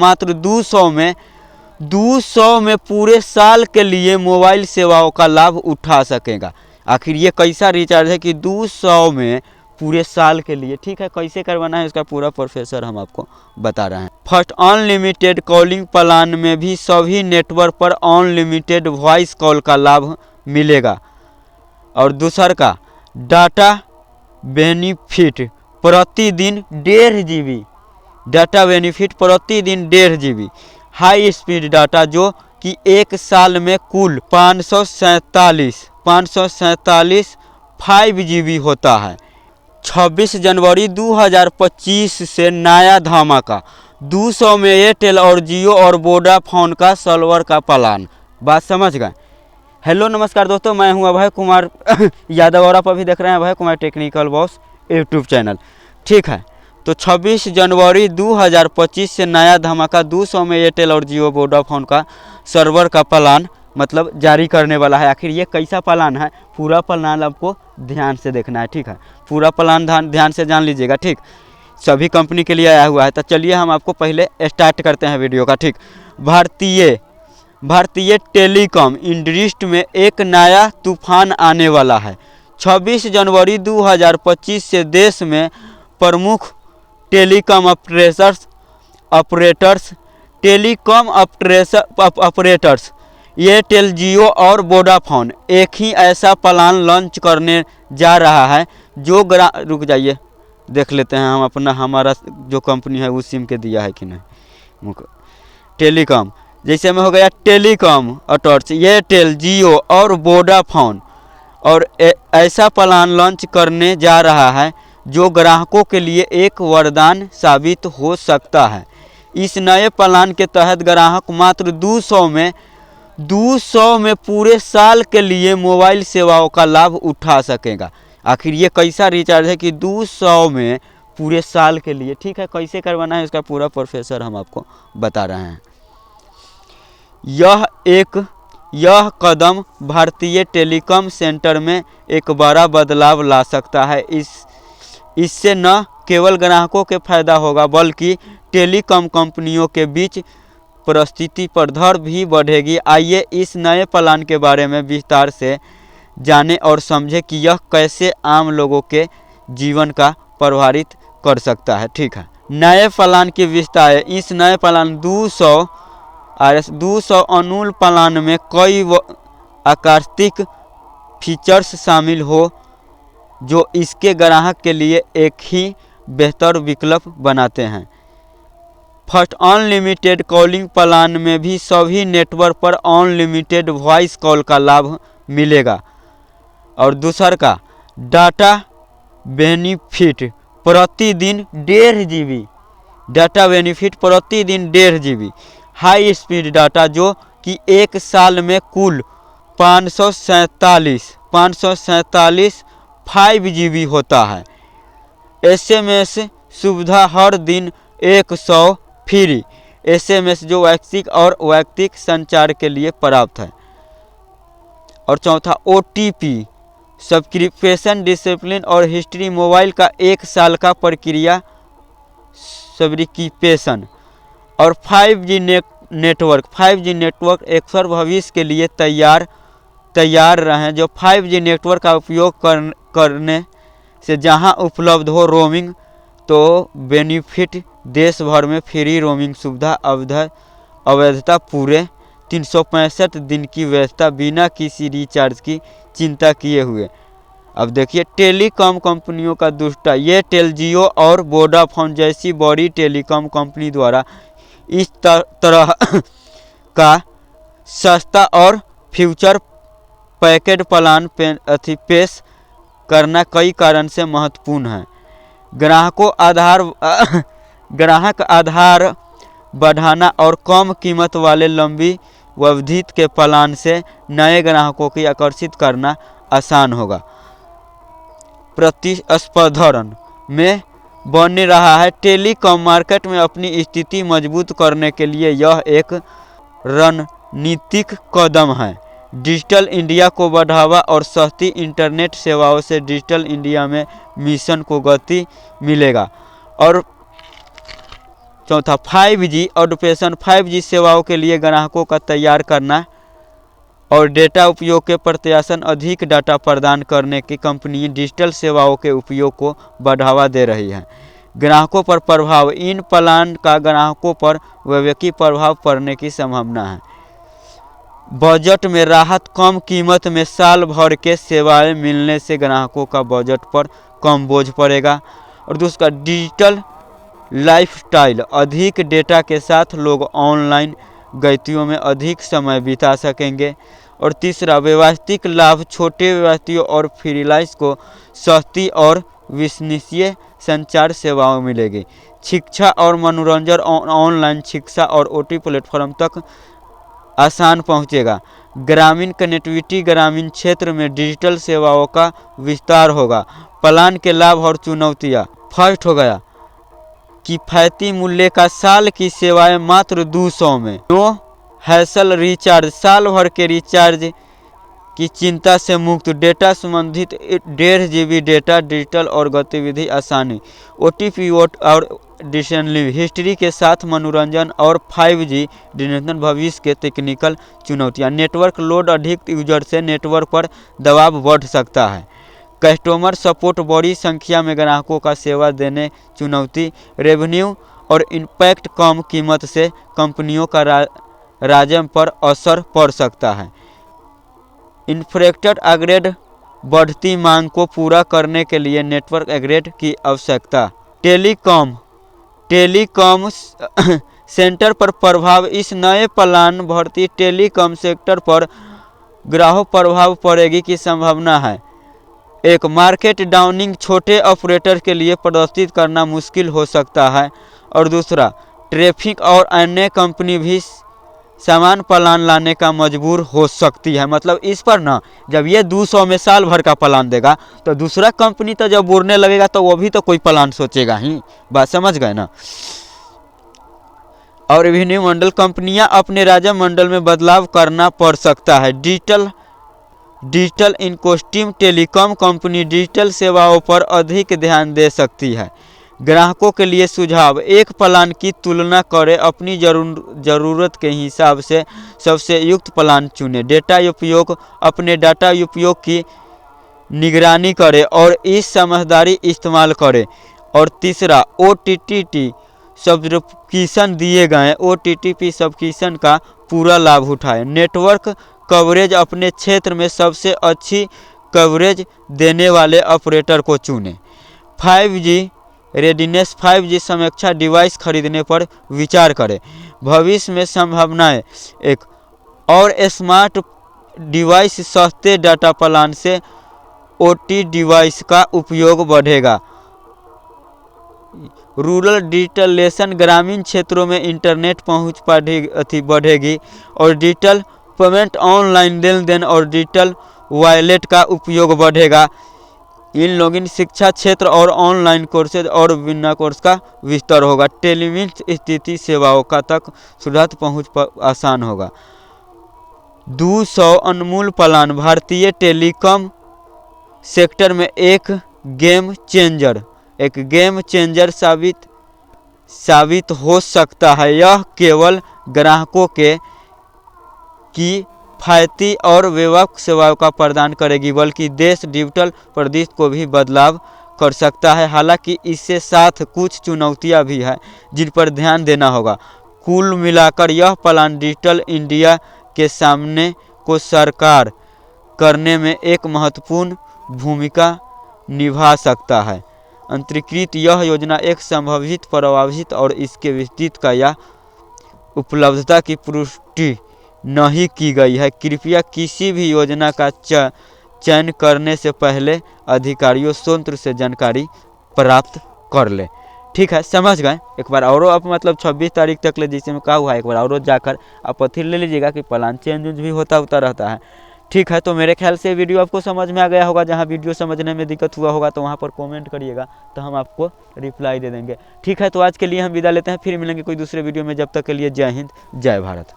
मात्र 200 में पूरे साल के लिए मोबाइल सेवाओं का लाभ उठा सकेगा। आखिर ये कैसा रिचार्ज है कि 200 में पूरे साल के लिए, ठीक है, कैसे करवाना है इसका पूरा प्रोफेसर हम आपको बता रहे हैं। फर्स्ट, अनलिमिटेड कॉलिंग प्लान में भी सभी नेटवर्क पर अनलिमिटेड वॉइस कॉल का लाभ मिलेगा। और दूसर का डाटा बेनिफिट प्रतिदिन 1.5 GB, डाटा बेनिफिट प्रतिदिन 1.5 GB हाई स्पीड डाटा, जो कि एक साल में कुल 547 5 GB होता है। 26 जनवरी 2025 से नया धमाका, 200 में एयरटेल और जियो और वोडाफोन का सर्वर का प्लान। बात समझ गए। हेलो नमस्कार दोस्तों, मैं हूं अभय कुमार यादव और आप अभी देख रहे हैं Abhay Kumar technical boss YouTube channel, ठीक है। तो 26 जनवरी 2025 से नया धमाका, 200 में एयरटेल और जियो वोडाफोन का सर्वर का प्लान मतलब जारी करने वाला है। आखिर ये कैसा प्लान है, पूरा प्लान आपको ध्यान से देखना है, ठीक है। पूरा प्लान ध्यान से जान लीजिएगा, ठीक। सभी कंपनी के लिए आया हुआ है। तो चलिए हम आपको पहले स्टार्ट करते हैं वीडियो का, ठीक। भारतीय टेलीकॉम इंडस्ट्री में एक नया तूफान आने वाला है। 26 जनवरी 2025 से देश में प्रमुख टेलीकॉम ऑपरेटर्स एयरटेल, जियो और वोडाफोन एक ही ऐसा प्लान लॉन्च करने जा रहा है जो रुक जाइए, देख लेते हैं हम हमारा जो कंपनी है उस सिम के दिया है कि नहीं। टेलीकॉम जैसे में हो गया टेलीकॉम ऑपरेटर्स एयरटेल, जियो और वोडाफोन, और ऐसा प्लान लॉन्च करने जा रहा है जो ग्राहकों के लिए एक वरदान साबित हो सकता है। इस नए प्लान के तहत ग्राहक मात्र 200 में पूरे साल के लिए मोबाइल सेवाओं का लाभ उठा सकेगा। आखिर ये कैसा रिचार्ज है कि 200 में पूरे साल के लिए, ठीक है, कैसे करवाना है इसका पूरा प्रोफेसर हम आपको बता रहे हैं। यह कदम भारतीय टेलीकॉम सेक्टर में एक बड़ा बदलाव ला सकता है। इससे न केवल ग्राहकों के फायदा होगा बल्कि टेलीकॉम कंपनियों के बीच प्रतिस्पर्धा भी बढ़ेगी। आइए इस नए प्लान के बारे में विस्तार से जानें और समझें कि यह कैसे आम लोगों के जीवन का प्रभावित कर सकता है, ठीक है। नए प्लान की विस्तार। इस नए प्लान 200 अनुकूल प्लान में कई आकर्षक फीचर्स शामिल हो जो इसके ग्राहक के लिए एक ही बेहतर विकल्प बनाते हैं। फर्स्ट, अनलिमिटेड कॉलिंग प्लान में भी सभी नेटवर्क पर अनलिमिटेड वॉइस कॉल का लाभ मिलेगा। और दूसर का डाटा बेनिफिट प्रतिदिन 1.5 GB, डाटा बेनिफिट प्रतिदिन 1.5 GB हाई स्पीड डाटा, जो कि एक साल में कुल 547 5 GB होता है। SMS सुविधा हर दिन 100 फ्री SMS जो वैयक्तिक संचार के लिए प्राप्त है। और चौथा OTP सब्सक्रिप्शन डिसिप्लिन और हिस्ट्री, मोबाइल का 1 साल का प्रक्रिया सब्सक्रिप्शन। और 5G नेटवर्क अक्सर भविष्य के लिए तैयार रहें, जो 5G नेटवर्क का उपयोग करने से जहां उपलब्ध हो रोमिंग तो बेनिफिट, देश भर में फ्री रोमिंग सुविधा, अवैधता पूरे 365 दिन की व्यवस्था बिना किसी रिचार्ज की चिंता किए हुए। अब देखिए टेलीकॉम कंपनियों का दुष्टा, एयरटेल, जियो और वोडाफोन जैसी बड़ी टेलीकॉम कंपनी द्वारा इस तरह का सस्ता और फ्यूचर पैकेज प्लान पेश करना कई कारण से महत्वपूर्ण है। ग्राहक आधार बढ़ाना और कम कीमत वाले लंबी अवधि के प्लान से नए ग्राहकों की आकर्षित करना आसान होगा। प्रतिस्पर्धा में बन रहा है। टेलीकॉम मार्केट में अपनी स्थिति मजबूत करने के लिए यह एक रणनीतिक कदम है। डिजिटल इंडिया को बढ़ावा और सस्ती इंटरनेट सेवाओं से डिजिटल इंडिया में मिशन को गति मिलेगा। और चौथा 5G एडॉप्शन, 5G सेवाओं के लिए ग्राहकों का तैयार करना और डेटा उपयोग के प्रत्याशन। अधिक डाटा प्रदान करने की कंपनी डिजिटल सेवाओं के उपयोग को बढ़ावा दे रही है। ग्राहकों पर प्रभाव, इन प्लान का ग्राहकों पर व्यापक प्रभाव पड़ने की संभावना है। बजट में राहत, कम कीमत में साल भर के सेवाएं मिलने से ग्राहकों का बजट पर कम बोझ पड़ेगा। और दूसरा डिजिटल लाइफस्टाइल, अधिक डेटा के साथ लोग ऑनलाइन गतिविधियों में अधिक समय बिता सकेंगे। और तीसरा व्यवस्थित लाभ, छोटे व्यवसायियों और फ्रीलांसर्स को सस्ती और विश्वसनीय संचार सेवाएं मिलेगी। शिक्षा और मनोरंजन, ऑनलाइन शिक्षा और OTT प्लेटफॉर्म तक आसान पहुंचेगा। ग्रामीण कनेक्टिविटी, ग्रामीण क्षेत्र में डिजिटल सेवाओं का विस्तार होगा। प्लान के लाभ और चुनौतियाँ। फर्स्ट हो गया किफ़ायती मूल्य का, साल की सेवाएं मात्र 200 में। नो हैसल रिचार्ज, साल भर के रिचार्ज की चिंता से मुक्त। डेटा संबंधित 1.5 GB डेटा, डिजिटल और गतिविधि आसानी। OTP और डिशनली हिस्ट्री के साथ मनोरंजन। और 5G डिजिटल भविष्य के टेक्निकल चुनौतियाँ। नेटवर्क लोड, अधिक यूजर से नेटवर्क पर दबाव बढ़ सकता है। कस्टमर सपोर्ट, बड़ी संख्या में ग्राहकों का सेवा देने चुनौती। रेवेन्यू और इम्पैक्ट, कम कीमत से कंपनियों का राजस्व पर असर पड़ सकता है। इंफ्रास्ट्रक्चर अपग्रेड, बढ़ती मांग को पूरा करने के लिए नेटवर्क अपग्रेड की आवश्यकता। टेलीकॉम सेक्टर पर प्रभाव, इस नए प्लान भारतीय टेलीकॉम सेक्टर पर ग्राहक प्रभाव पड़ेगी की संभावना है। एक मार्केट डाउनिंग, छोटे ऑपरेटर के लिए प्रदर्शित करना मुश्किल हो सकता है। और दूसरा ट्रैफिक और अन्य कंपनी भी समान प्लान लाने का मजबूर हो सकती है। मतलब इस पर ना, जब ये 200 में साल भर का प्लान देगा तो दूसरा कंपनी तो जब उड़ने लगेगा तो वो भी तो कोई प्लान सोचेगा ही। बात समझ गए ना। और रेवेन्यू मंडल, कंपनियां अपने राजस्व मंडल में बदलाव करना पड़ सकता है। Digital ecosystem, telecom company digital सेवाओं पर अधिक ध्यान दे सकती है। ग्राहकों के लिए सुझाव, एक प्लान की तुलना करें, अपनी ज़रूरत के हिसाब से सबसे युक्त प्लान चुनें। डेटा उपयोग, अपने डाटा उपयोग की निगरानी करें और इस समझदारी इस्तेमाल करें। और तीसरा OTT सब्सक्रिप्शन दिए गए OTT सब्सक्रिप्शन का पूरा लाभ उठाएं। नेटवर्क कवरेज, अपने क्षेत्र में सबसे अच्छी कवरेज देने वाले ऑपरेटर को चुनें। 5G रेडीनेस, 5G समीक्षा, डिवाइस खरीदने पर विचार करें। भविष्य में संभावनाएं, एक और स्मार्ट डिवाइस, सस्ते डाटा प्लान से OT डिवाइस का उपयोग बढ़ेगा। रूरल डिजिटलाइजेशन, ग्रामीण क्षेत्रों में इंटरनेट पहुंच बढ़ेगी। और डिजिटल पेमेंट, ऑनलाइन लेन देन और डिजिटल वॉलेट का उपयोग बढ़ेगा। इन लोगिन शिक्षा क्षेत्र और ऑनलाइन कोर्सेज और बिना कोर्स का विस्तार होगा। टेलीमेडिसिन स्थिति सेवाओं का तक सुरक्षित पहुंच आसान होगा। 200 अनमोल प्लान भारतीय टेलीकॉम सेक्टर में एक गेम चेंजर साबित हो सकता है। यह केवल ग्राहकों के किफायती और व्यापक सेवाओं का प्रदान करेगी, बल्कि देश डिजिटल परिदृश्य को भी बदलाव कर सकता है। हालांकि इसके साथ कुछ चुनौतियां भी हैं जिन पर ध्यान देना होगा। कुल मिलाकर यह प्लान डिजिटल इंडिया के सामने को साकार करने में एक महत्वपूर्ण भूमिका निभा सकता है। अंतर्कृत, यह योजना एक संभावित प्रभावित और इसके विस्तृत का या उपलब्धता की पुष्टि नहीं की गई है। कृपया किसी भी योजना का चयन करने से पहले अधिकारियों सूत्र से जानकारी प्राप्त कर ले। ठीक है, समझ गए। एक बार और आप मतलब 26 तारीख तक ले जिसमें कहा हुआ है, एक बार और जाकर आप फिर ले लीजिएगा कि प्लान चेंज भी होता रहता है। ठीक है, तो मेरे ख्याल से वीडियो आपको समझ में आ गया होगा। जहां वीडियो समझने में दिक्कत हुआ होगा तो वहां पर कमेंट करिएगा, तो हम आपको रिप्लाई दे देंगे। ठीक है, तो आज के लिए हम विदा लेते हैं, फिर मिलेंगे कोई दूसरे वीडियो में। जब तक के लिए जय हिंद, जय भारत।